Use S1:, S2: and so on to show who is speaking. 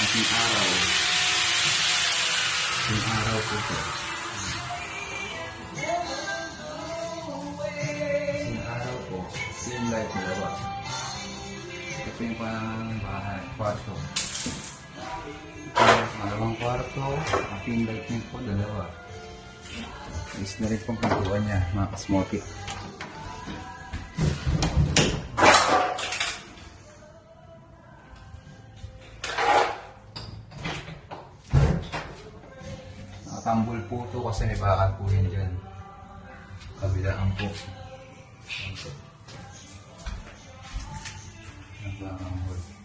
S1: ating araw. Yung araw po ito. Yung araw po, same light dalawa. Ito po yung pang bahay, kwarto. Malawang kwarto, ating light niya po dalawa. Is na rin pong pintuan niya, mga kasmotic. Nakatambol po ito kasi may bakal po yan dyan. Kabilaan po. Nagkakambol.